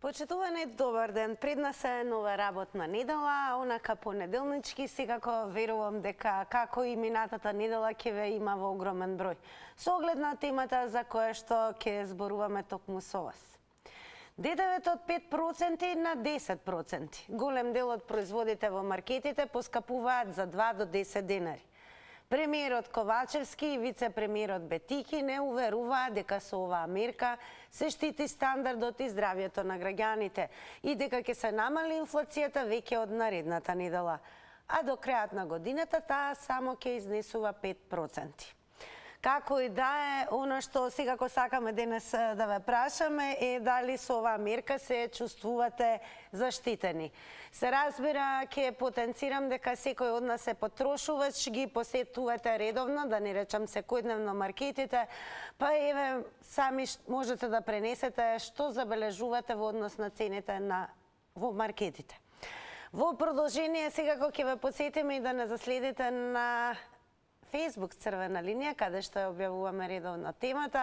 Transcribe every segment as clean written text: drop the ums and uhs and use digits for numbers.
Почитувани, добар ден. Пред нас е нова работна недела, онака понеделнички, секако верувам дека како и минатата недела ќе ве има во огромен број. Со оглед на темата за која што ќе зборуваме токму со вас. ДДВ-то од 5% на 10%. Голем дел од производите во маркетите поскапуваат за 2 до 10 денари. Премиерот Ковачевски и вице-премиерот Бетики не уверуваат дека со оваа мерка се штити стандардот и здравјето на граѓаните и дека ќе се намали инфлацијата веќе од наредната недела, а до крајот на годината таа само ќе изнесува 5%. Како и да е, она што секако сакаме денес да ве прашаме е дали со оваа мерка се чувствувате заштитени. Се разбира, ќе потенцирам дека секој од нас е потрошувач, ги посетувате редовно, да не речам секојдневно маркетите, па еве сами можете да пренесете што забележувате во однос на цените во маркетите. Во продолжение секако ќе ве потсетиме и да не заследите на Facebook Црвена линија, каде што ја објавуваме редовно темата.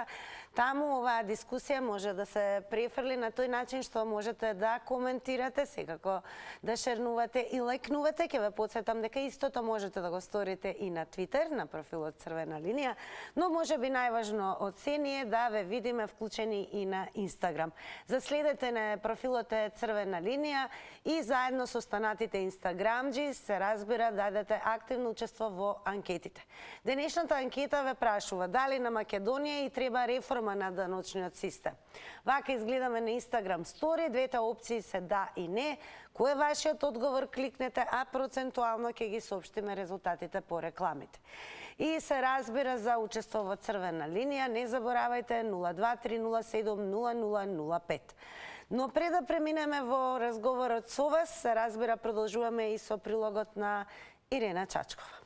Таму оваа дискусија може да се префрли на тој начин што можете да коментирате, секако да шернувате и лајкнувате. Ќе ве потсетам дека истото можете да го сторите и на Twitter, на профилот Црвена линија, но можеби најважно од се е да ве видиме вклучени и на Instagram. Заследете на профилот е Црвена линија и заедно со останатите инстаграмџи се разбира дадете активно учество во анкетите. Денешната анкета ве прашува дали на Македонија и треба реформа на даночниот систем. Вака изгледаме на Instagram стори, двете опции се да и не. Кој е вашиот одговор, кликнете, а процентуално ќе ги соопштиме резултатите по рекламите. И се разбира за учество во Црвена линија, не заборавајте 023070005. Но пред да преминеме во разговорот со вас, се разбира продолжуваме и со прилогот на Ирена Чачкова.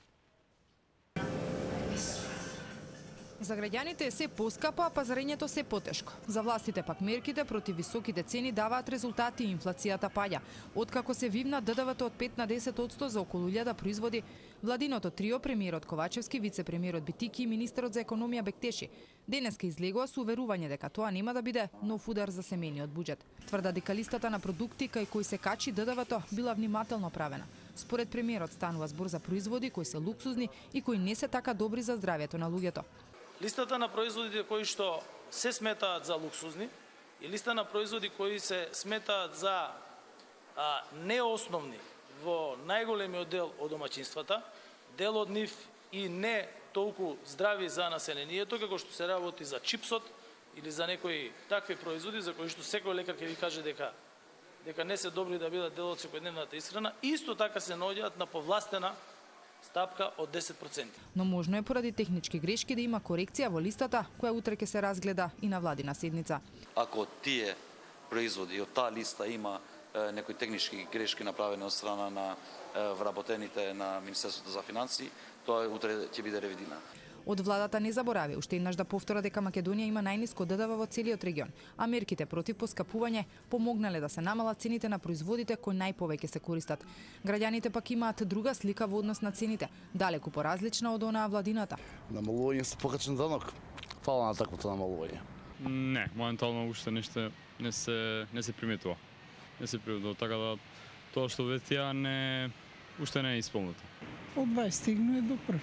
За граѓаните е се поскапо, а пазарењето се потешко. За властите пак мерките против високите цени даваат резултати и инфлацијата паѓа. Откако се вивна ДДВ-то од 5 на 10% за околу 1000 производи, владиното трио, премиерот Ковачевски, вице-премиерот Бетики и министерот за економија Бектеши, денеска излегува со уверување дека тоа нема да биде нов удар за семејниот буџет. Тврда дека листата на продукти кај кои се качи ДДВ-то била внимателно правена. Според премиерот станува збор за производи кои се луксузни и кои не се така добри за здравјето на луѓето. Листата на производите кои што се сметаат за луксузни и листа на производи кои се сметаат за неосновни во најголемиот дел од домаќинствата, дел од нив и не толку здрави за населението, како што се работи за чипсот или за некои такви производи за кои што секој лекар ќе ви каже дека не се добри да бидат дел од секојдневната исхрана, исто така се наоѓаат на повластена стапка од 10%. Но можно е поради технички грешки да има корекција во листата, која утре ќе се разгледа и на владина седница. Ако тие производи од таа листа има некои технички грешки направени од страна на вработените на Министерството за финансии, тоа утре ќе биде ревидирано. Од владата не заборави уште еднаш да повтора дека Македонија има најниско ДДВ во целиот регион, а мерките против поскапување помогнале да се намалат цените на производите кои најповеќе се користат. Граѓаните пак имаат друга слика во однос на цените, далеку поразлична од онаа владината. Намалување се покачен данок. Фала на таквото намалување. Не, моментално уште нешто не се приметува. Не се приметува, така да тоа што ветија уште не е исполнето. Од 20 стигно е до први.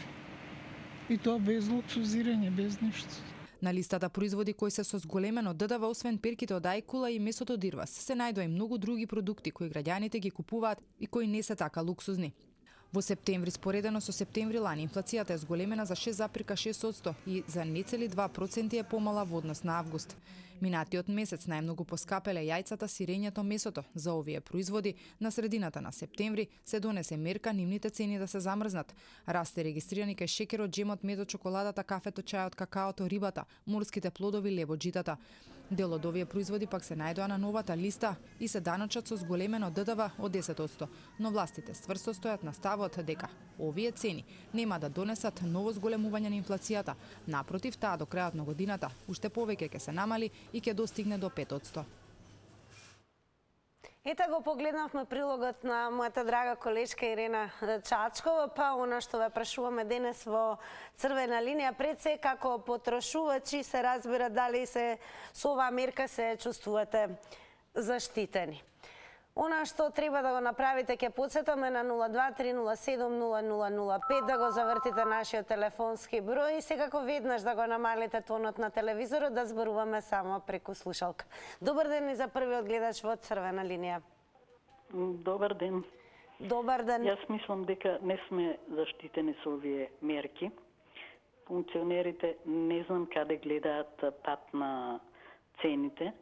И тоа без луксузирање, без ништо. На листата производи кои се со зголемено ДДВ, освен перките од ајкула и месото дирвас, се најдува и многу други продукти кои граѓаните ги купуваат и кои не се така луксузни. Во септември, споредено со септември лани, инфлацијата е зголемена за 6,6% и за нецели 2% е помала во однос на август. Минатиот месец најмногу поскапеле јајцата, сирењето, месото. За овие производи на средината на септември се донесе мерка нивните цени да се замрзнат. Расте регистрирани кај шекерот, джемот, медот, чоколадата, кафето, чајот, какаото, рибата, морските плодови, лебоџитата. Дел од овие производи пак се најдоа на новата листа и се даночат со зголемено ДДВ од 10%, но властите стврсто стојат на ставот дека овие цени нема да донесат ново зголемување на инфлацијата. Напротив, таа до крајот на годината уште повеќе ќе се намали и ќе достигне до 5%. Ете го погледнавме прилогот на мојата драга колешка Ирена Чачкова, па она што ве прашуваме денес во Црвена линија, пред се како потрошувачи се разбира дали со оваа мерка се чувствувате заштитени. Она што треба да го направите, ќе подсетаме на 02-307-0005 да го завртите нашиот телефонски број и секако веднаш да го намалите тонот на телевизорот, да зборуваме само преку слушалка. Добар ден и за првиот гледач во црвена линија. Добар ден. Добар ден. Јас мислам дека не сме заштитени со овие мерки. Функционерите не знам каде гледаат пат на цените.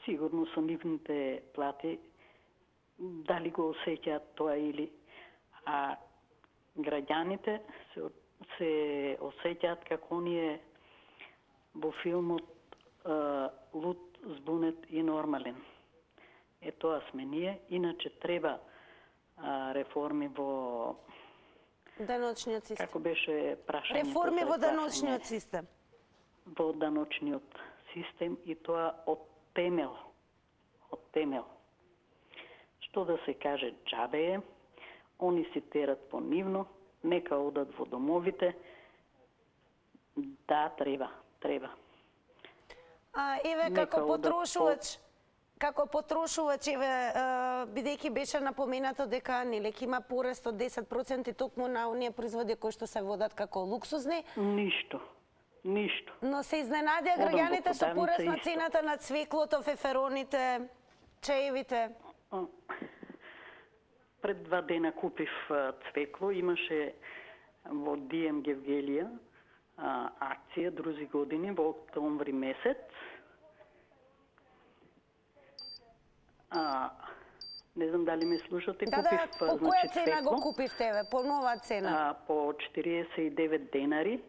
Сигурно со нивните плати, дали го осеќаат тоа или, а граѓаните се осеќаат како оние во филмот Луд, збунет и нормален. Тоа сме ние, иначе треба реформи во деночниот систем. Како беше прашањето? Реформи во деночниот систем. Во деночниот систем и тоа од темел. Што да се каже, џабе е, они си терат по нивно, нека одат во домовите. Да, треба. Еве, како потрошувач, еве, бидејќи беше напоменато дека нели ќе има порест од 10% токму на оние производи кои што се водат како луксузни. Ништо. Но се изненадија граѓаните со порест на цената на цвеклото, фефероните, чаевите. Пред 2 дена купив цвекло, имаше во ДМ Гевгелија акција друзи години во октомври месец. Не знам дали ме слушате, купив по која цена го купивте, еве, по нова цена? По 49 денари.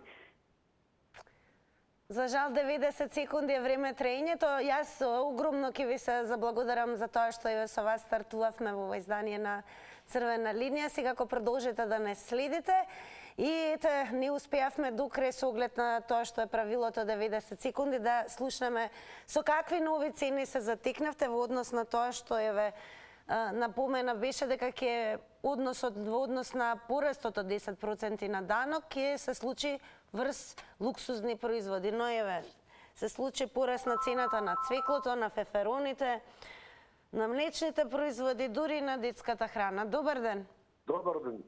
За жал 90 секунди е време траењето. Јас огромно ќе ви се заблагодарам за тоа што еве со вас стартувавме во издание на Црвена линија. Секако продолжете да не следите. И ете, не успеавме до крај со оглед на тоа што е правилото 90 секунди да слушнеме со какви нови цени се затекнавте во однос на тоа што еве напомена беше дека ќе во однос на порастот од 10% на данок ќе се случи врз луксузни производи. Но еве, се случи пораст на цената на цвеклото, на фефероните, на млечните производи, дури на детската храна. Добар ден. Добар ден.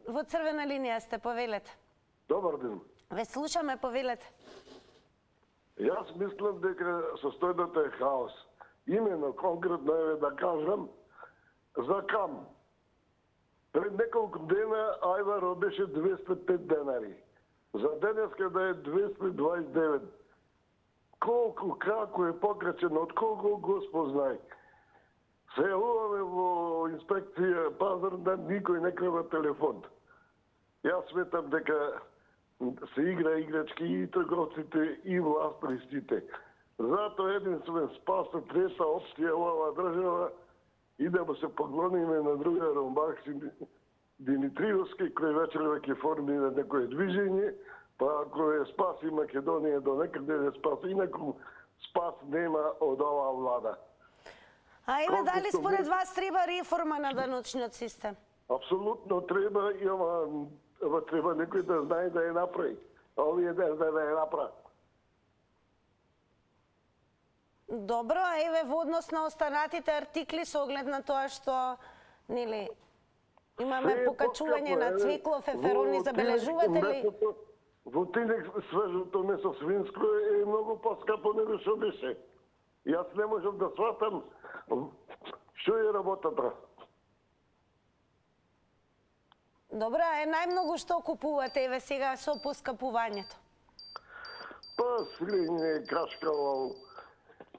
Во Црвена линија сте, повелете. Добар ден. Ве слушаме, повелете. Јас мислам дека состојбата е хаос. Именно, конкретно еве да кажам, за кам. Пред неколку дена ајваро беше 205 денари. За денеска да е 229. Колку, како е покрачено, од колку Господ знае. Се јавуваме во инспекција пазар да никој не крива телефон. Јас сметам дека се игра играчки и трговците и властниците. Затоа единствен спас е трета опција во оваа држава и да му се поклониме на другарот Максим Димитриевски, кој вечерва ќе формира некое движење, па ако е спаси Македонија до некаде е спас, инаку спас нема од оваа влада. А еве, дали според вас треба реформа на даночниот систем? Апсолутно треба и ова треба некој да знае да ја направи. Овие да ја направат. Добро, а еве во однос на останатите артикли со оглед на тоа што нели имаме покачување на цвекло, феферони, забележувате ли? Во Тинек свежото месо свинско е многу поскапо него што беше. Јас не можам да сватам што е работата. Добро, е најмногу што купувате еве сега со поскапувањето? Па свирење, кашкавал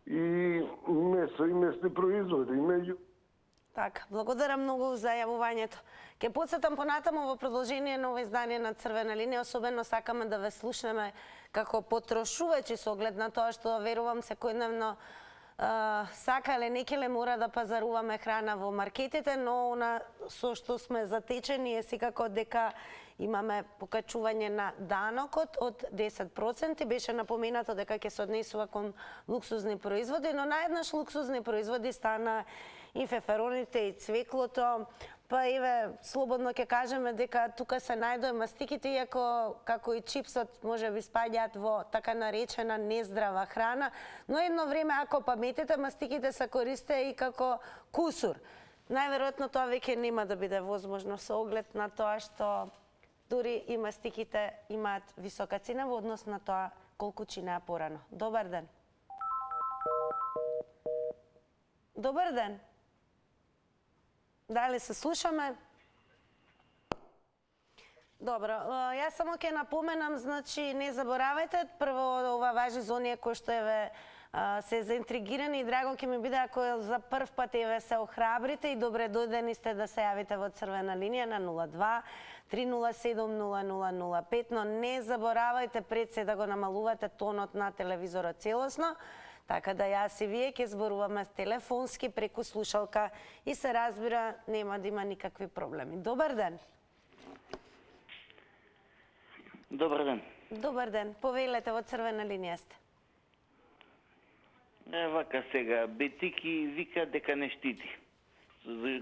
и месо и месни производи меѓу. Така, благодарам многу за јавувањето. Ке подсетам понатаму во продолжение на ова издание на Црвена линија, особено сакаме да ве слушнеме како потрошувачи со оглед на тоа што верувам секојдневно сакале некеле мора да пазаруваме храна во маркетите, но она со што сме затечени е секако дека имаме покачување на данокот од 10%. Беше напоменато дека ќе се однесува кон луксузни производи, но наеднаш луксузни производи стана и фефероните, и цвеклото, Па еве слободно ќе кажеме дека тука се најдоа мастиките, иако како и чипсот може би спаѓаат во така наречена нездрава храна, но едно време ако паметите, мастиките се користеа и како кусур. Најверојатно тоа веќе нема да биде возможно со оглед на тоа што дури и мастиките имаат висока цена во однос на тоа колку чинеа порано. Добар ден. Добар ден. Дали се слушаме? Добро, јас само ќе напоменам, значи не заборавајте, прво ова важи за оние кои што еве се заинтригирани и драго ќе ми биде ако за прв пат еве се охрабрите и добре дојдени сте да се јавите во црвена линија на 02 307 0005, но не заборавајте пред се да го намалувате тонот на телевизорот целосно, така да јас и вие ќе зборуваме телефонски преку слушалка и се разбира нема да има никакви проблеми. Добар ден. Добар ден. Добар ден. Повелете, во црвена линија сте. Вака сега, Бетики вика дека не штити.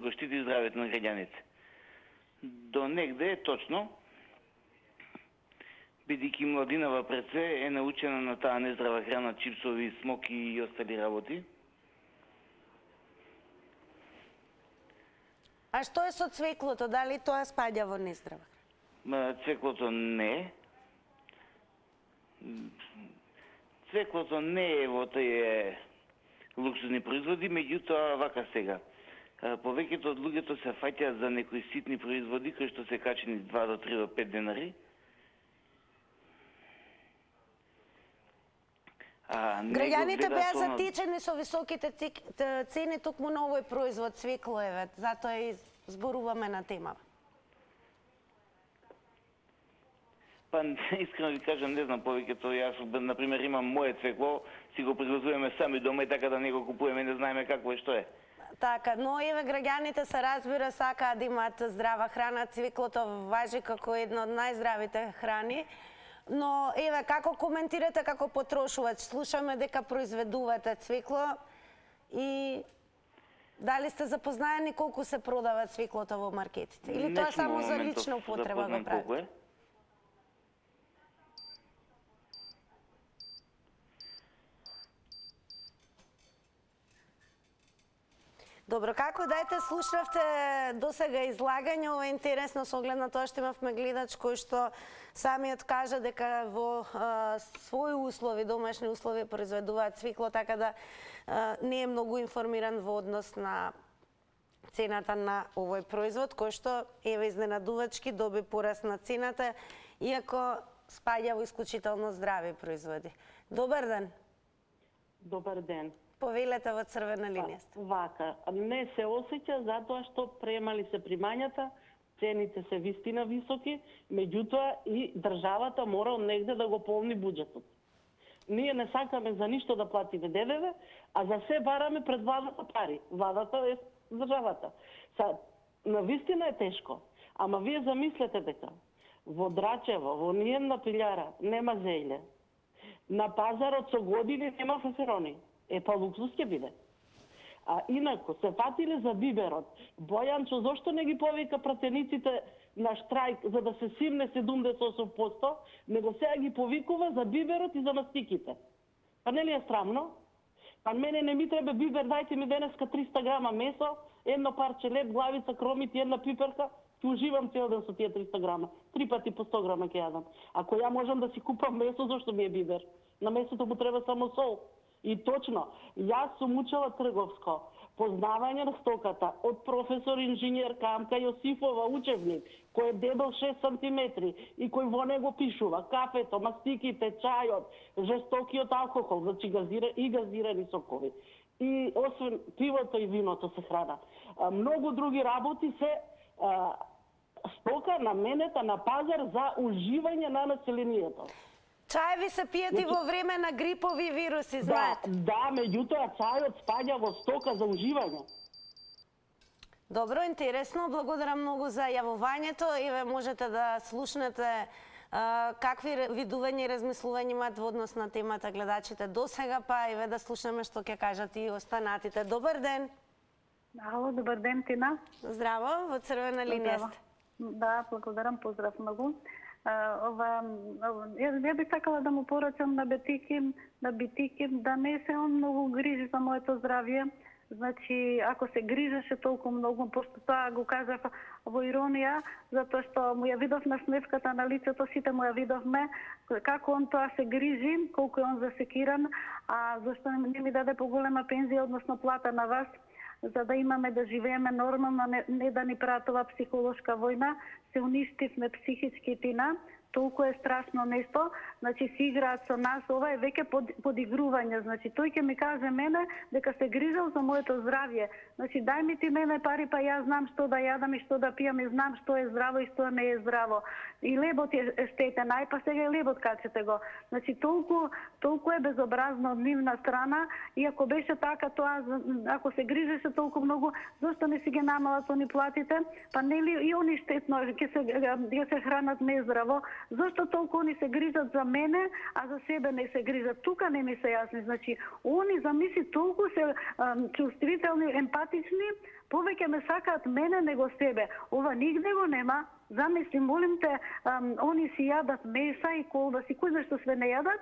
Го штити здравето на граѓаните. До негде е точно, бидејќи младинава пред се е научена на таа нездрава храна, чипсови, смоки и остали работи. А што е со цвеклото? Дали тоа спаѓа во нездрава храна? Цвеклото не е. Цвеклото не е во тие луксузни производи, меѓутоа вака сега. Повеќето од луѓето се фаќаат за некои ситни производи кои што се качени 2 до 3 до 5 денари. Граѓаните беа затечени со високите цени токму на овој производ цвеклоеве, затоа и зборуваме на темава. Па, искрено ви кажам, не знам повеќето. Јас, например, имам моје цвекло, си го приготвуваме сами дома и така да не го купуваме, не знаеме какво е што е. Така, но еве граѓаните се разбира сакаат да имаат здрава храна, цвеклото важи како една од најздравите храни. Но еве како коментирате како потрошувач? Слушаме дека произведувате цвекло и дали сте запознаени колку се продава цвеклото во маркетите? Или тоа само за лична употреба го правите? Добро, како дајте слушнавте досега излагање, ова е интересно со оглед на тоа што имавме гледач кој што самиот кажа дека во своји услови, домашни услови произведуваат цвекло, така да не е многу информиран во однос на цената на овој производ, кој што еве изненадувачки доби пораст на цената, иако спаѓа во исклучително здрави производи. Добар ден. Добар ден. Повелете во црвена линија. Вака, не се осеќа затоа што премали се примањата, цените се вистина високи, меѓутоа и државата мора од негде да го полни буџетот. Ние не сакаме за ништо да платиме ДДВ, а за се бараме пред владата пари. Владата е државата. На вистина е тешко, ама вие замислете дека во Драчево, во ниједна пилјара нема зејле. На пазарот со години нема феферони. Па луксус ќе биде. А инако, се фатиле за биберот. Бојанчо, зошто не ги повика пратениците на штрајк за да се симне 78%, него сега ги повикува за биберот и за мастиките. Па не ли е срамно? Па мене не ми треба бибер, дајте ми денеска 300 грама месо, едно парче леб, главица, кромит и една пиперка, ќе уживам цел ден со тие 300 грама. 3 пати по 100 грама ќе јадам. Ако ја можам да си купам месо, зошто ми е бибер? На месото му треба само сол. И точно, јас сум учела трговско, познавање на стоката од професор инженер Камка Јосифова учебник, кој е дебел 6 см и кој во него пишува кафето, мастиките, чајот, жестокиот алкохол, значи газирани сокови. И освен пивото и виното се храна. Многу други работи се стока наменета на пазар за уживање на населението. Чаеви се пијат и во време на грипови вируси, знаете? Да, меѓутоа чајот спаѓа во стока за уживање. Добро, интересно. Благодарам многу за јавувањето. Еве можете да слушнете какви видувања и размислувања имаат во однос на темата гледачите до сега, па еве да слушнеме што ќе кажат и останатите. Добар ден. Ало, добар ден, Тина. Здраво, во црвена линија сте. Да, благодарам, поздрав многу. Ја би сакала да му порачам на Битики да не се он многу грижи за моето здравје. Значи, ако се грижеше толку многу, пошто тоа го кажав во иронија, затоа што му ја видов на смевката на лицето, сите му ја видовме, како он тоа се грижи, колку е он засекиран, а зашто не ми даде поголема пензија, односно плата на вас, за да имаме да живееме нормално, не да ни прават ова психолошка војна, се уништивме психички, Тина. Толку е страшно нешто, значи си играат со нас, ова е веќе подигрување, значи тој ќе ми каже мене дека се грижал за моето здравје. Значи дај ми ти мене пари, па ја знам што да јадам и што да пијам и знам што е здраво и што не е здраво. И лебот е штетен, ај па сега и лебот качете го. Значи толку е безобразно од нивна страна и ако беше така тоа, ако се грижеше толку многу, зошто не си ги намалат они платите? Па нели и они штетно ќе се хранат нездраво. Зошто толку они се грижат за мене, а за себе не се грижат? Тука не ми се јасни. Значи, они, замисли, толку се чувствителни, емпатични, повеќе ме сакаат мене него себе. Ова нигде го нема. Замисли, молим те, они си јадат меса и колбаси, кој зашто све не јадат,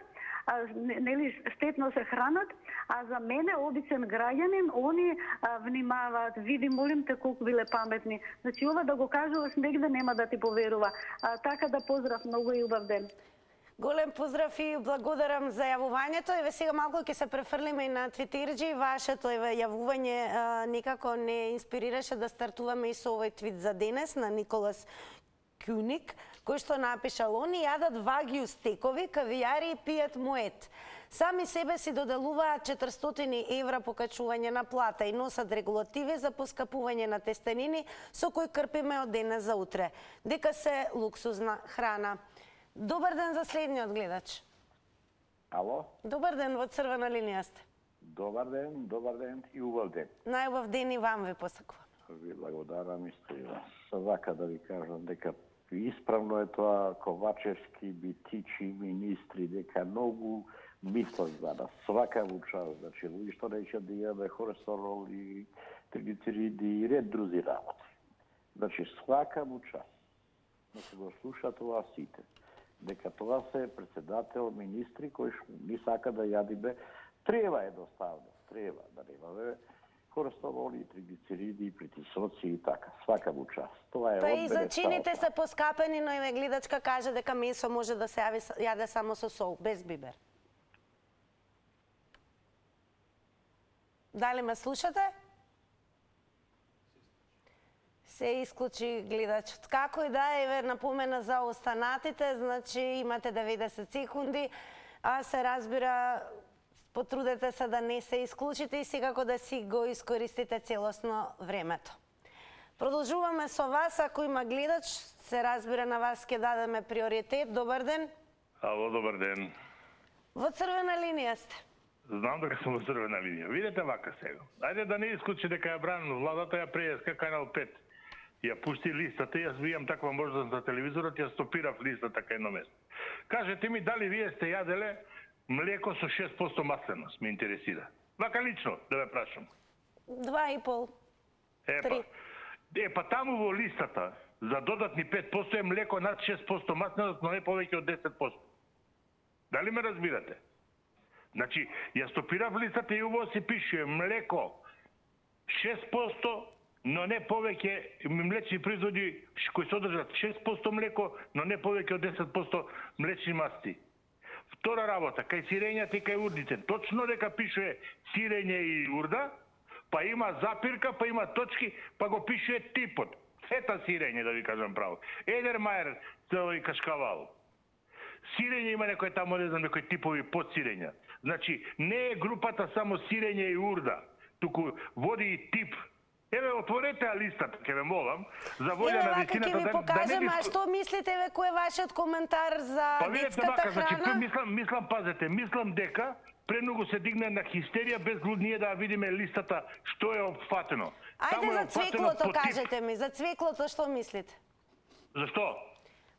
нели штетно се хранат, а за мене, обичен граѓанин, они внимаваат. Види, молим те, колку биле паметни. Значи, ова да го кажуваш, негде нема да ти поверува. Така да поздрав многу и убав ден. Голем поздрав и благодарам за јавувањето. Еве сега малку ќе се префрлиме и на Твитерџи. Вашето јавување никако не инспирираше да стартуваме и со овој твит за денес на Николас Кюник, кој што напишал: они јадат вагиу стекови, кавијари и пијат мует. Сами себе си доделуваат 400 евра покачување на плата и носат регулативи за поскапување на тестенини со кои крпиме од денес за утре. Дека се луксузна храна. Добар ден за следниот гледач. Ало? Добар ден, во црвена линија сте. Добар ден и убав ден. Најубав ден и вам ви посакувам. Ви благодарам исто и вас. Сака да ви кажам дека исправно е тоа Ковачевски, Битичи, министри, дека многу мислат за нас. Свака му час, значи, луѓе што речат да јаде холестерол и триглицериди и ред други работи. Значи, свака му час. Нека го слушат тоа сите. Дека тоа се председател, министри кои ни сака да јадиме. Треба едноставно, треба да немаме холестероли, триглицериди, притисоци и така. Свака му час. Тоа е Па и одбере зачините се поскапени, но еве гледачка каже дека месо може да се јаде само со сол, без бибер. Дали ме слушате? Се исклучи гледачот. Како и да е, еве напомена за останатите, значи имате 90 секунди, а се разбира, потрудете се да не се исклучите и секако да си го искористите целосно времето. Продолжуваме со вас, ако има гледач, се разбира на вас ќе дадеме приоритет. Добар ден. Ало, добар ден. Во црвена линија сте. Знам дека сум во црвена линија. Видете вака сега. Ајде да не исклучи дека ја бранам владата, ја преска Канал 5. Ја пусти листата, јас видам таква можност за телевизорот, ја стопирав листата кај едно место. Кажете ми дали вие сте јаделе млеко со 6% масленост, ме интересира. Вака лично, да ве прашам. 2,5. Па таму во листата за додатни 5% е млеко над 6% масленост, но не повеќе од 10%. Дали ме разбирате? Значи, ја стопирав листата и убаво се пише млеко 6%, но не повеќе млечни производи кои содржат 6% млеко, но не повеќе од 10% млечни масти. Втора работа, кај сирењата и кај урдите, точно дека пише сирење и урда, па има запирка, па има точки, па го пише типот. Фета сирење, да ви кажам право. Едермајер, целој кашкавал. Сирење има некој тамо, не знам, некој типови подсирења. Значи, не е групата само сирење и урда, туку води и тип. Еве, отворете листата, ќе ве молам, за волја на вистината. Еве, вака ќе ви покажем, а што мислите, ве, кој е вашиот коментар за детската храна? Мислам дека премногу се дигне на хистерија без ние да видиме листата што е опфатено. Ајде за цвеклото кажете ми, за цвеклото што мислите? Зашто?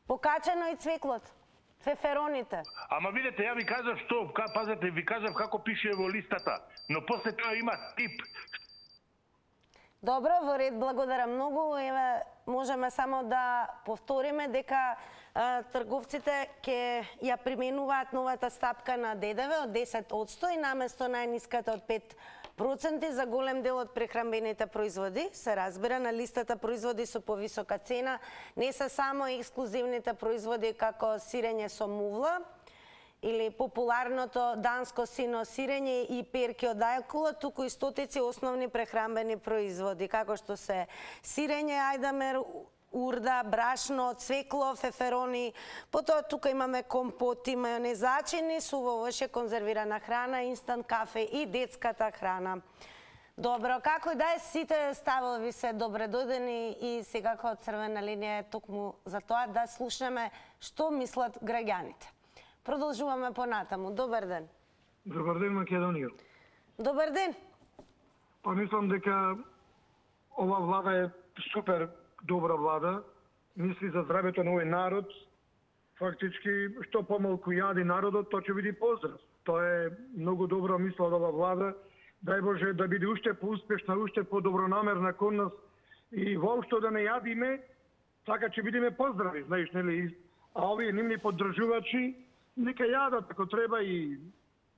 Покачено и цвеклото. Фефероните. Ама видите, ја ви кажав што, пазете, ви кажав како пише во листата, но после тоа има тип. Добро, во ред, благодарам многу. Еве, можеме само да повториме дека трговците ќе ја применуваат новата стапка на ДДВ од 10% и наместо најниската од 5% за голем дел од прехранбените производи. Се разбира, на листата производи со повисока цена не се само ексклузивните производи како сирење со мувла, или популарното данско сино сирење и перки од ајкула, туку и стотици основни прехранбени производи, како што се сирење, ајдамер, урда, брашно, цвекло, феферони, потоа тука имаме компоти, мајонезачини, суво воше, конзервирана храна, инстант кафе и детската храна. Добро, како и да е, сите ставови се добре дојдени и секако црвена линија е токму за тоа да слушнеме што мислат граѓаните. Продолжуваме понатаму. Добар ден. Добар ден, Македонија. Добар ден. Па мислам дека ова влада е супер добра влада. Мисли за здравето на овој народ. Фактички, што помалку јади народот, тоа ќе биде поздрав. Тоа е многу добро мисла од ова влада. Дај Боже да биде уште поуспешна, уште подобронамерна кон нас и воопшто да не јадиме, така ќе бидеме поздрави, знаеш, нели? А овие нивни поддржувачи нека јадат ако треба и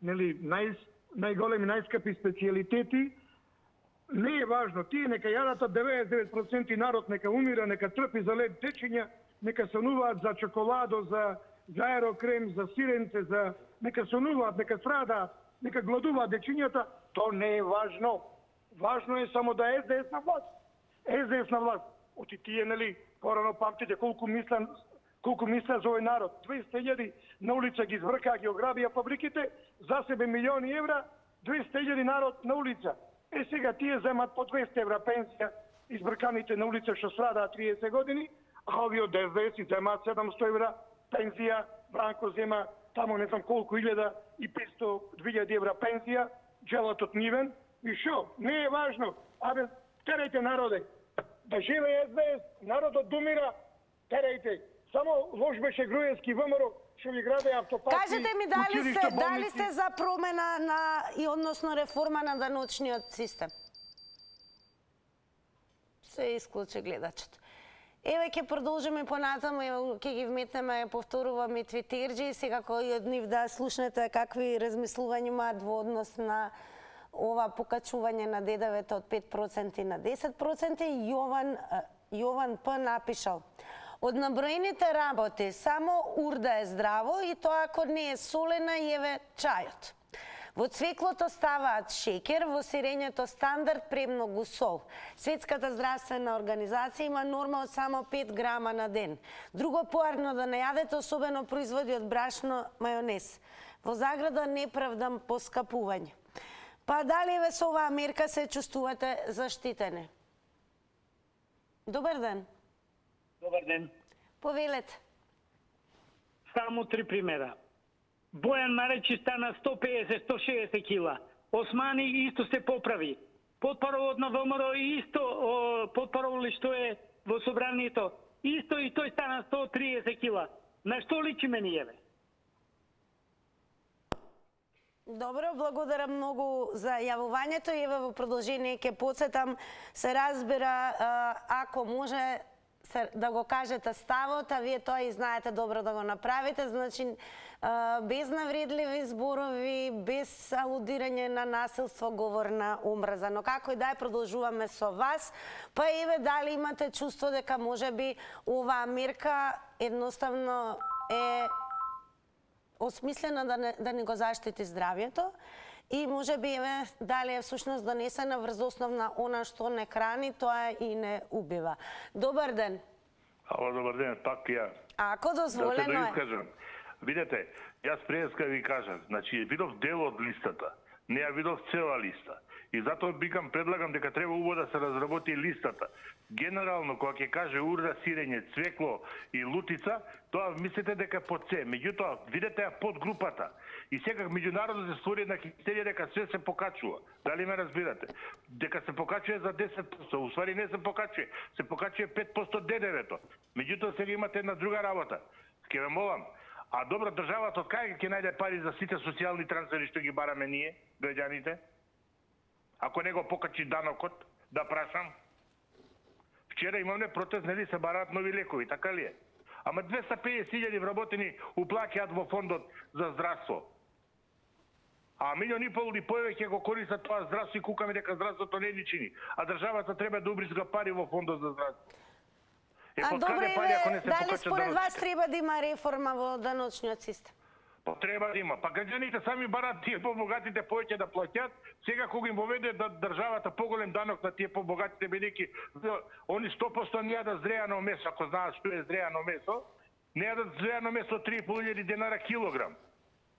нели најголеми, најскапи специјалитети. Не е важно, тие нека јадат, 99% народ нека умира, нека трпи за лед течења, нека сонуваат за чоколадо, за аерокрем, за сиренце, нека сонуваат, нека страдаат, нека гладуваат дечињата. То не е важно. Важно е само да е СДС на власт. СДС на власт. Оти тие, нели, порано памтите колку мисля за овој народ. 200.000 на улица ги извркаа, ги ограбија фабриките, за себе милиони евра, 200.000 народ на улица. Сега тие земат по 200 евра пенсија, избрканите на улица што страдаат 30 години, а овие од ДСДС земаат 700 евра пенсија, Бранко зема тамо не знам колку 1500-2000 евра пенсија, джелатот нивен. И шо? Не е важно. Абе, терајте народе. Да живее СДС, народот думира, терајте. Само лош беше Груевски, ВМРО, што ви граде автопати. Кажете ми дали сте за промена и односно реформа на даночниот систем? Се исклучи гледачот. Еве ќе продолжиме понатаму, ќе ги вметнеме, повторуваме твитерџи, секако и од нив да слушнете какви размислувања имаат во однос на ова покачување на ДДВ-то од 5% на 10%. Јован П напишал: од наброените работи само урда е здраво и тоа ако не е солена еве чајот. Во цвеклото ставаат шеќер, во сирењето стандард премногу сол. Светската здравствена организација има норма од само 5 грама на ден. Друго поарно да не јадете, особено производи од брашно, мајонез. Во заграда неправдам поскапување. Па дали ве со оваа мерка се чувствувате заштитени? Добар ден. Добар ден. Повелете. Само 3 примера. Бојан Маречи стана 150-160 кила. Османи исто се поправи. Потпаровот на ВМРО исто, потпаровот што е во собранието, исто и тој стана 130 кила. На што личиме ние, бе? Добро, благодарам многу за јавувањето и еве во продолжение ќе подсетам, се разбира, ако може да го кажете ставот, а вие тоа и знаете добро да го направите, значи без навредливи зборови, без алудирање на насилство, говор на омраза. Но како и да е, продолжуваме со вас, па еве дали имате чувство дека можеби оваа мерка едноставно е осмислена да не го заштити здравјето и можеби еве дали е всушност донесена врз основ на она што не храни, тоа и не убива. Добар ден. Ало, добар ден, пак ја. Ако дозволено да се доискажам. Видете, јас преска ви кажам, значи видов дел од листата, не ја видов цела листа. И затоа предлагам дека треба убаво да се разработи листата. Генерално, кога ќе каже урда, сирење, цвекло и лутица, тоа мислите дека под се. Меѓутоа, видете ја под групата. И секак меѓународно се створи една хистерија дека све се покачува. Дали ме разбирате? Дека се покачува за 10%, уствари не се покачува. Се покачува 5% ДДВ-то. Меѓутоа сега имате една друга работа. Ке ве молам. А добро, државата од кај ќе најде пари за сите социјални трансфери што ги бараме ние, граѓаните? Ако не го покачи данокот, да прашам? Вчера имаме протест, нели се бараат нови лекови, така ли е? Ама 250.000 вработени уплаќаат во фондот за здравство. А 1,5 милион и повеќе го користат тоа здравство и кукаме дека здравството не ни чини. А државата треба да убризга пари во фондот за здравство. Добре, дали според вас треба да има реформа во даночниот систем? Па треба да има. Па граѓаните сами барат тие побогатите повеќе да плаќат. Сега кога им воведе да државата поголем данок на тие побогатите, бидејќи они 100% не јадат зрејано месо, ако знаат што е зрејано месо, не јадат зрејано месо 3.500 денара килограм.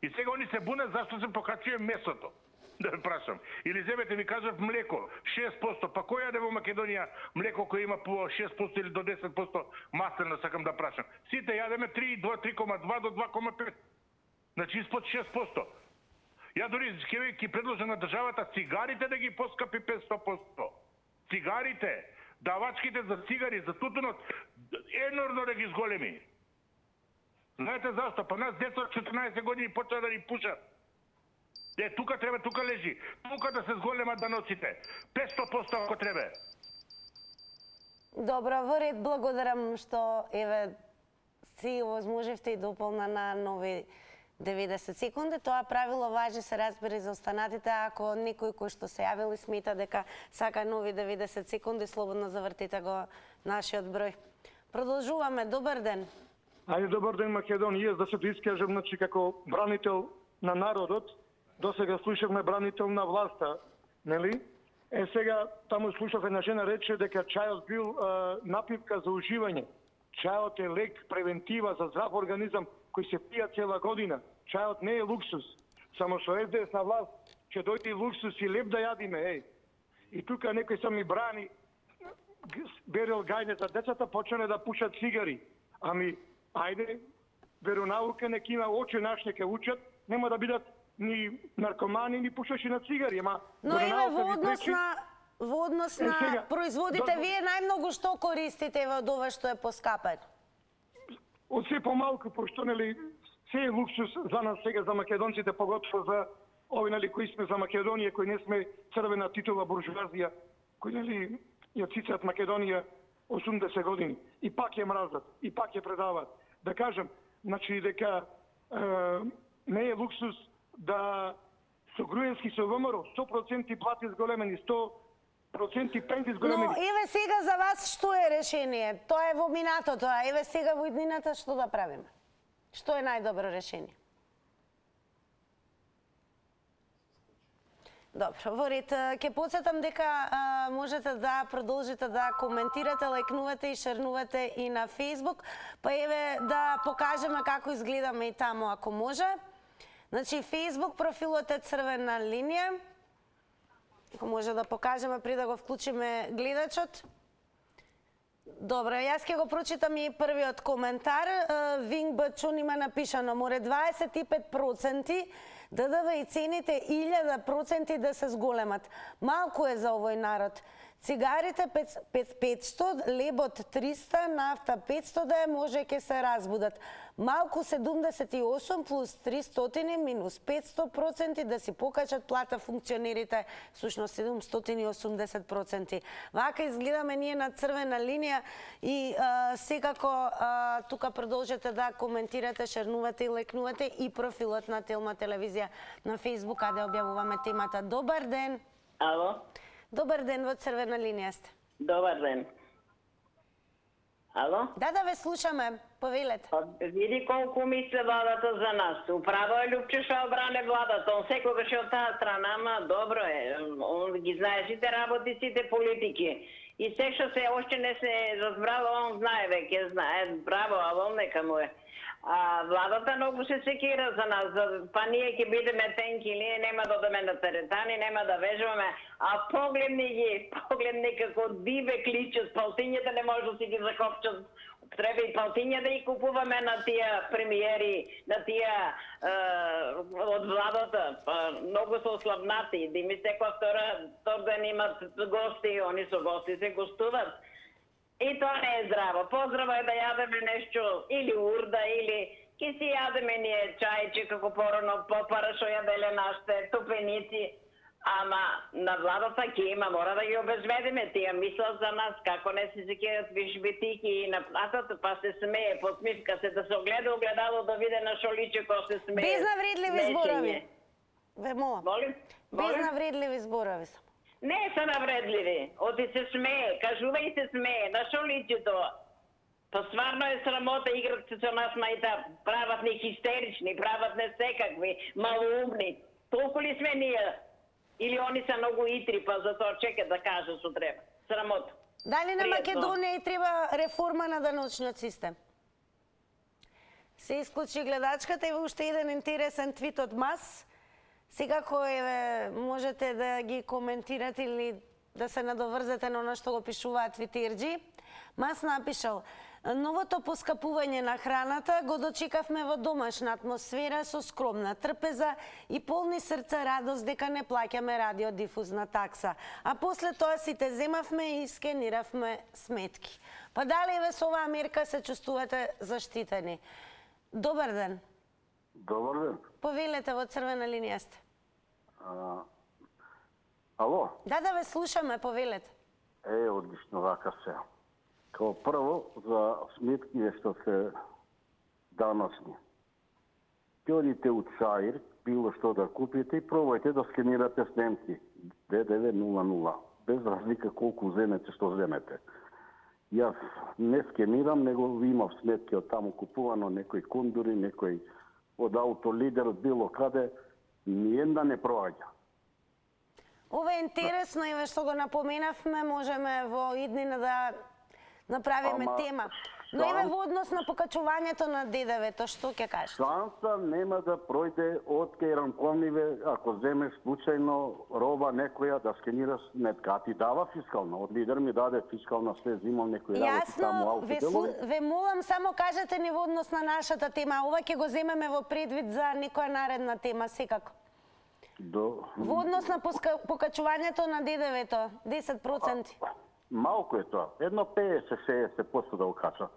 И сега они се бунат зашто се покачува месото. Да ве прашам. Или земете ми кажат млеко 6%, па кој јаде во Македонија млеко кој има по 6% или до 10% маслено, сакам да прашам. Сите јадеме 3,2 до 2,5. Значи испод 6%. Ја дори ќе предложам на државата цигарите да ги поскапи 500%. Цигарите, давачките за цигари, за тутунот, енорно да ги зголеми. Знаете зашто? Па нас деца од 14 години почна да ни пушат. Тука треба, тука лежи. Тука да се зголемат даноците. 500% ако треба. Добро, во ред, благодарам што си возможевте и дополна на нови 90 секунди. Тоа правило важи, се разбери, за останатите. Ако некој кој што се јавил и смета дека сака нови 90 секунди, слободно завртите го нашиот број. Продолжуваме. Добар ден. Ајде, добар ден, Македонија. Да се искажам, значи, како бранител на народот. До сега слушавме бранител на власта, нели? Сега таму слушав една жена рече дека чајот бил напивка за уживање. Чајот е лек, превентива за здрав организам кој се пија цела година. Чајот не е луксус. Само со СДС на власт ќе дојде и луксус и леп да јадиме, И тука некој се ми брани, берел гајне за децата, почнале да пушат цигари. Ами, ајде, веронаука нека има очи наш, нека учат, нема да бидат ни наркомани, ни пушачи на цигари. Но има во однос на производите, вие најмногу што користите од ова што е поскапено? Од се помалку, пошто нели се е луксус за нас сега, за македонците, поготово за ови нели кои сме за Македонија, кои не сме црвена титула буржуазија, кои нели ја цицат Македонија 80 години. И пак ја мразат, и пак ја предават. Да кажам, значи дека не е луксус да со Груевски, со ВМРО, 100% плати зголемени, 100% пензи зголемени. Но еве сега за вас што е решение? Тоа е во минатото, а еве сега во иднината што да правиме? Што е најдобро решение? Добро, во ред, ќе подсетам дека можете да продолжите да коментирате, лајкнувате и шернувате и на Facebook, па еве да покажеме како изгледаме и таму ако може. Значи, Facebook профилот е црвена линија. Ако може да покажеме пред да го вклучиме гледачот. Добро, јас ќе го прочитам и првиот коментар. Винг Бачун има напишано: море 25% ДДВ и цените 1000% да се зголемат. Малку е за овој народ. Цигарите 500, лебот 300, нафта 500 да е, може ќе се разбудат. Малку 78 плюс 300 минус 500% да си покачат плата функционерите, всушност 780%. Вака изгледаме ние на црвена линија и секако тука продолжете да коментирате, шернувате и лекнувате и профилот на Телма телевизија на Facebook, каде објавуваме темата. Добар ден! Ало? Добар ден, во црвена линија сте. Добар ден. Ало? Да, ве слушаме. Повелете. Види колку мисли владата за нас. Управо е Лјупче што обране владата. Он секогаш е од таа страна, ама добро е. Он ги знае сите работи, сите политики. И се што се още не се разбрало, он знае веќе, знае. Браво, а он нека му е. А владата многу се секира за нас, па ние ќе бидеме тенки, ние нема да одеме на теретани, нема да вежбаме, а погледни како диве кличат, палтињата не може да си ги закопчат. Треба и палтиња да ги купуваме на тие премиери, на тие од владата. Многу се ослабнати, да ми секоја втор ден имат гости, они со гости се гостуват. И тоа не е здраво. Поздраво е да јадеме нешто, или урда, или ке си јадеме ние чајче, како порано попара што јаделе нашите тупеници. Ама на владата ќе има, мора да ги обезведиме. Тие мислат за нас, како не се секират виж битики и на платата, па се смее, подсмивка се, да се огледа огледало да виде на шо личи кој се смее. Без навредливи зборови. Ве молам. Молим? Без навредливи зборови само. Не се навредливи, оти се смее, кажува и се смее, на шо личи тоа? Па стварно е срамота, играт се со нас мајта, прават не хистерични, прават не секакви, малоумни. Толку ли сме ние? Или они се многу итри, па затоа чекат да кажа сутреба. Срамота. Дали на Македонија и треба реформа на даночниот систем? Се исклучи гледачката и уште еден интересен твит од Мас. Секако можете да ги коментирате или да се надоврзете на оно што го пишуваат твитерџи. Мас напишал: новото поскапување на храната го дочекавме во домашна атмосфера со скромна трпеза и полни срца радост дека не плаќаме радиодифузна такса. А после тоа сите земавме и скениравме сметки. Па дали ве со оваа мерка се чувствувате заштитени? Добар ден. Добар ден. Повелете, во црвена линија сте. Ало? Да, ве слушаме, повелете. Одлично, вака се. Као прво, за сметките што се даносни. Ќе одите у Цаир, било што да купите и пробајте да скенирате снимки. ДДВ 00. Без разлика колку земете, што земете. Јас не скенирам, него имав сметки од таму купувано, некои кондури, некои од Аутолидер, од било каде, ниједна не проаѓа. Ова е интересно и што го напоменавме, можеме во иднина да направиме тема. Но еве во однос на покачувањето на ДДВ-то, што ќе кажете? Шанса нема да пројде од кај ранковниве, ако земеш случајно роба некоја да скенираш сметка. А ти дава фискална. Од Лидер ми даде фискална, све зимам некои работи таму аутоделови. Јасно, ве молам, само кажете ни во однос на нашата тема. Ова ќе го земеме во предвид за некоја наредна тема, секако. Во однос на покачувањето на ДДВ-то, 10%. Малку е тоа. Едно 50-60% да окачат.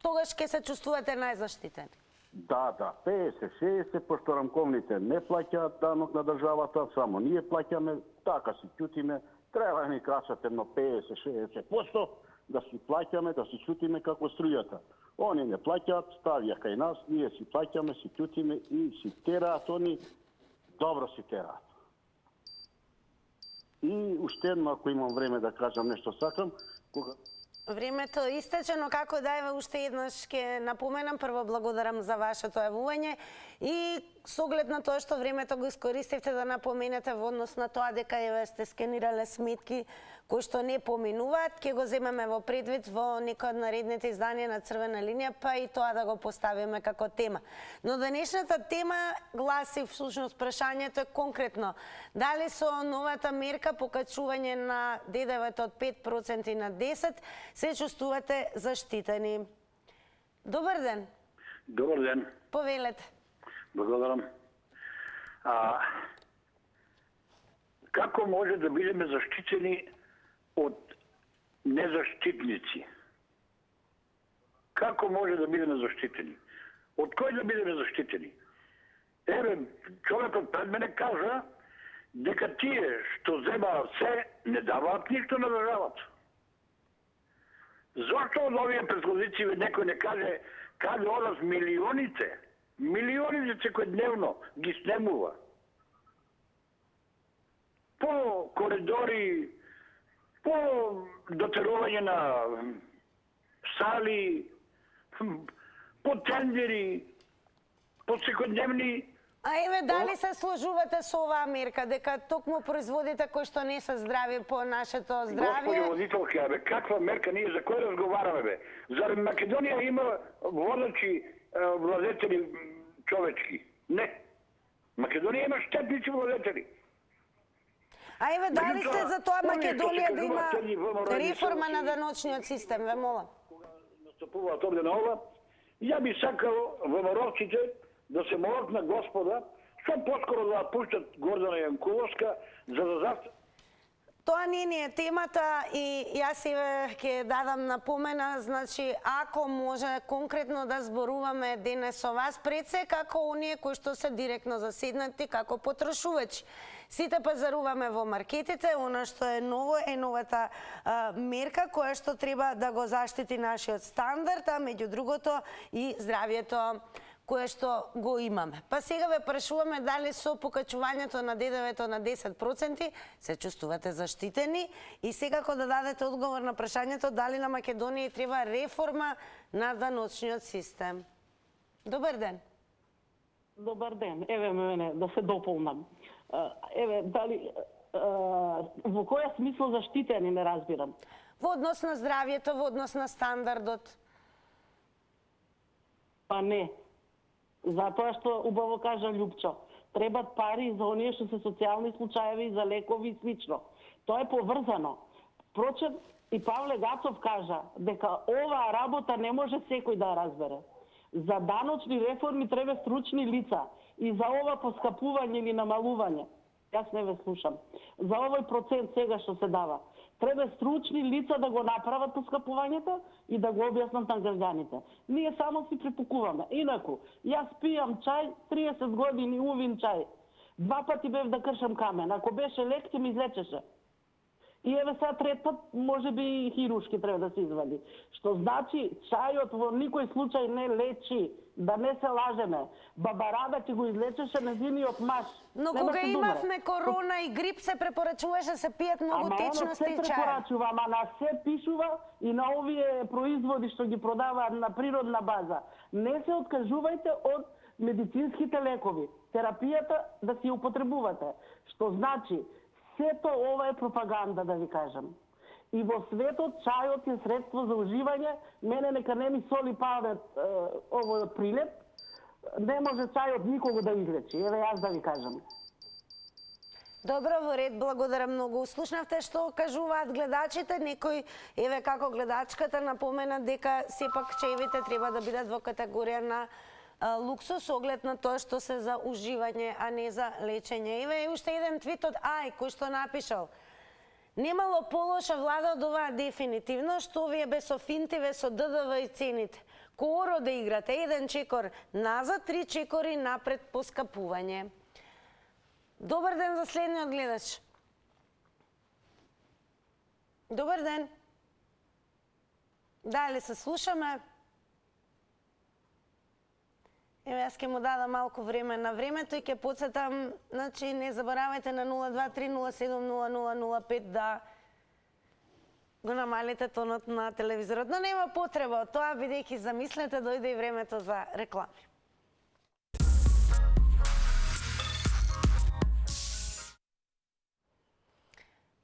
Тогаш ќе се чувствувате најзаштитени. Да, 50-60, пошто рамковните не плаќаат данок на државата, само ние плаќаме, така си ќутиме, треба да ни качат едно 50-60%, да си плаќаме, да си ќутиме како струјата. Они не плаќаат, ставија кај нас, ние си плаќаме, си ќутиме и си тераат, они добро си тераат. И уште едно, ако имам време да кажам нешто сакам, кога... Времето истече, но како да еве уште еднаш ќе напоменам, прво благодарам за вашето јавување и со оглед на тоа што времето го искористивте да напоменете во однос на тоа дека еве сте скенирале сметки кои што не поминуваат, ќе го земеме во предвид во некој од наредните изданија на Црвена линија, па и тоа да го поставиме како тема. Но денешната тема гласи, всушност прашањето е конкретно: дали со новата мерка покачување на ДДВ-то од 5% на 10% се чувствувате заштитени? Добар ден. Добар ден. Повелете. Благодарам. Како може да бидеме заштитени од незаштитници? Како може да бидеме заштитени? Од кој да бидеме заштитени? Еве, човекот пред мене кажа дека тие што земаат се не даваат ништо на државата. Зошто од овие предходници некој не каже каде одат милионите? Милионите секојдневно ги снемува. По коридори, по дотерување на сали, по тендери, по секојдневни... А еве, дали се сложувате со оваа мерка, дека токму производите кои што не се здрави по нашето здравје? Господи водителка, бе, каква мерка, ние за кој разговараме, бе? Зарем Македонија има водачи владетели човечки? Не. Македонија има штетници владетели. А еве, дали сте за тоа Македонија да има реформа на даночниот систем, ве молам? Кога настапуваат овде на ова, ја би сакал ВМРО-ците да се молат на Господа, што поскоро да пуштат Гордана Јанкуловска, за да Тоа не ни е темата и јас еве ќе дадам напомена, значи ако може конкретно да зборуваме денес со вас, пред се како оние кои што се директно заседнати како потрошувачи. Сите пазаруваме во маркетите, она што е ново е новата мерка која што треба да го заштити нашиот стандард, а меѓу другото и здравјето кое што го имаме. Па сега ве прашуваме дали со покачувањето на ДДВ-то на 10% се чувствувате заштитени и секако да дадете одговор на прашањето дали на Македонија треба реформа на даночниот систем. Добар ден. Добар ден. Еве мене да се дополнам. Еве дали во која смисло заштитени не разбирам. Во однос на здравјето, во однос на стандардот. Па не. Затоа што убаво кажа Лјупчо, требат пари за оние што се социјални случаеви, за лекови и слично. Тоа е поврзано. Впрочем, и Павле Гацов кажа дека оваа работа не може секој да ја разбере. За даночни реформи треба стручни лица и за ова поскапување или намалување. Јас не ве слушам. За овој процент сега што се дава. Треба стручни лица да го направат поскапувањето и да го објаснат на граѓаните. Ние само си припукуваме. Инаку, јас пијам чај, 30 години увин чај. 2 пати бев да кршам камен. Ако беше лек, ќе ми излечеше. И еве сега трет пат, може би и хирушки треба да се извади. Што значи, чајот во никој случај не лечи. Да не се лажеме. Баба Рада ќе го излечеше нејзиниот маж. Но кога имавме корона и грип се препорачуваше се пијат многу течности чај. Ама се препорачува, ама на се пишува и на овие производи што ги продаваат на природна база. Не се откажувајте од медицинските лекови. Терапијата да си употребувате. Што значи, сето ова е пропаганда, да ви кажам. И во светот чајот е средство за уживање. Мене нека не ми соли памет ово прилеп. Не може чајот никого да излечи. Еве јас да ви кажам. Добро, во ред, благодарам многу. Слушнавте што кажуваат гледачите. Некој, еве како гледачката напомена дека сепак чаевите треба да бидат во категорија на луксус, оглед на тоа што се за уживање, а не за лечење. Еве уште еден твит од Ај, кој што напишал: немало полоша влада од оваа дефинитивно, што вие без офинтиве со ДДВ и цените. Коро да играте, 1 чекор назад, 3 чекори напред по скапување. Добар ден за следниот гледач. Добар ден. Дали се слушаме? Еве, јас ќе му дадам малку време на времето и ќе подсетам, значи не заборавајте на 023070005 да го намалите тонот на телевизорот. Но нема потреба од тоа, бидејќи замислете, дојде и времето за реклами.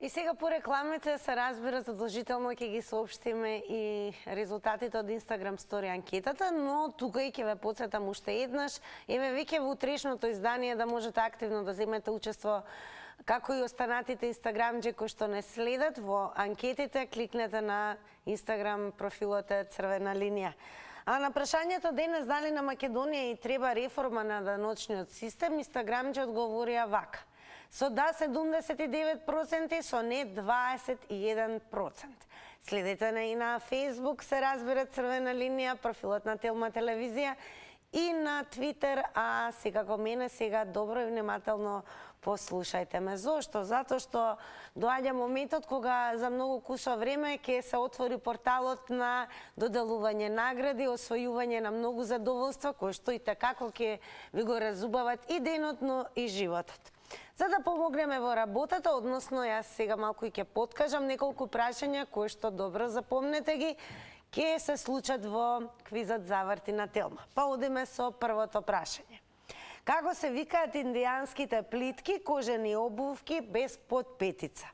И сега по рекламите се разбира, задолжително ќе ги соопштиме и резултатите од Instagram Story анкетата, но тука и ќе ве подсетам уште еднаш. Еве веќе во утрешното издание да можете активно да земете учество, како и останатите инстаграмџи кои што не следат во анкетите, кликнете на Instagram профилот е црвена линија. А на прашањето денес дали на Македонија и треба реформа на даночниот систем, инстаграмџи одговорија вака: со да 79%, со не 21%. Следете на и на Facebook, се разбира црвена линија, профилот на Телма телевизија и на Твитер, а секако мене сега добро и внимателно послушајте ме. Зошто? Затоа што доаѓа моментот кога за многу кусо време ќе се отвори порталот на доделување награди, освојување на многу задоволства, кои што и такако ќе ви го разубават и денот, но и животот. За да помогнеме во работата, односно јас сега малку и ќе подкажам неколку прашања кои што добро запомнете ги, ќе се случат во квизот Заврти на Телма. Па одиме со првото прашање. Како се викаат индијанските плитки кожени обувки без подпетица?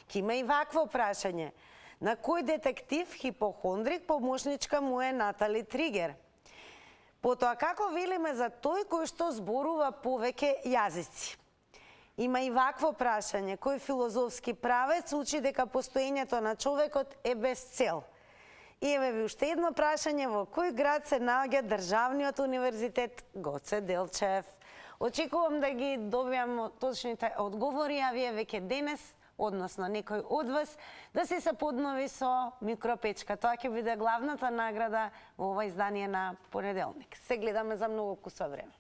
Ке има и вакво прашање. На кој детектив хипохондрик помошничка му е Натали Тригер? Потоа, како велиме за тој кој што зборува повеќе јазици? Има и вакво прашање. Кој филозофски правец учи дека постоењето на човекот е без цел? И еве ви уште едно прашање: во кој град се наоѓа Државниот универзитет Гоце Делчев? Очекувам да ги добијам точните одговори, а вие веќе денес односно некој од вас, да се поднови со микропечка. Тоа ќе биде главната награда во ова издание на понеделник. Се гледаме за многу кусо време.